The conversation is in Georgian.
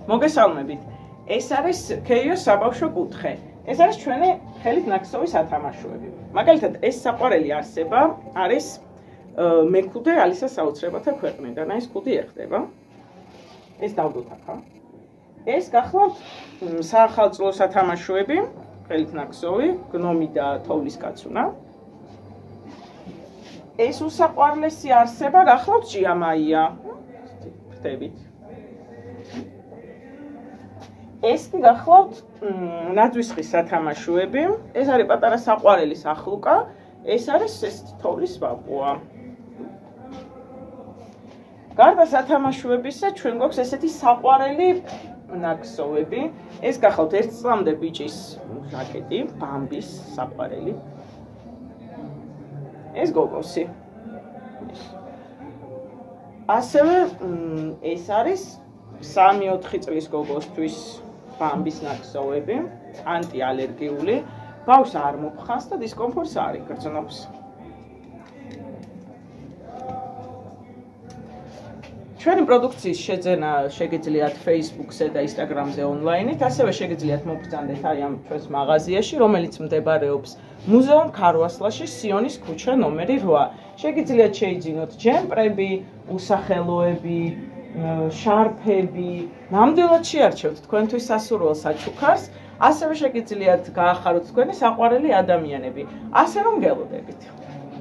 მოგესალმებით. ეს არის KEO საბავშვო კუთხე. ეს არის ჩვენი ხელით ნაკსოვი სათამაშოები. მაგალითად, ეს საყვარელი არსება არის მეკუდე ალისას საოცრებათა ქვეყნიდან. აი ეს კუდი ეხდება. ეს დავდოთ ახლა. ეს გახლავთ საახალწლო სათამაშოები, ხელით ნაკსოვი, გნომი და თოვლის კაცუნა. ეს უსაყვარლესი არსება გახლავთ ჭიამაია. ხვდებით. ეს კი გახლავთ ნაძვისხის სათამაშოები. ეს არის პატარა საყვარელი სახლუკა. ეს არის ეს თოვლის ბაბუა. გარდა სათამაშოებისა, ჩვენ გვაქვს ესეთი საყვარელი ნაკსოვები. ეს გახლავთ 1 წლამდე ბიჭის ჟაკეტი, ბამბის საყვარელი. ეს გოგოსი. ასევე ეს არის 3-4 წლის გოგოსთვის ბამბის ნაკსოვები, ანტიალერგიული, ბავშვს არ მოფხას და დისკომფორტს არ იგრძნობს. ჩვენი პროდუქციის შეძენა შეგიძლიათ Facebook-ზე და Instagram-ზე ონლაინით, ასევე შეგიძლიათ მოგბრძანდეთ აი ამ ჩვენს მაღაზიაში, რომელიც მდებარეობს მუზეუმ ქარვასლაში, სიონის ქუჩა ნომერი 8. შეგიძლიათ შეიძინოთ ჯემპრები, უსახელოები, შარფები, ნამდვილად შეარჩევთ თქვენთვის სასურველ საჩუქარს, ასევე შეგიძლიათ გაახაროთ თქვენი საყვარელი ადამიანები, ასე რომ გელოდებით.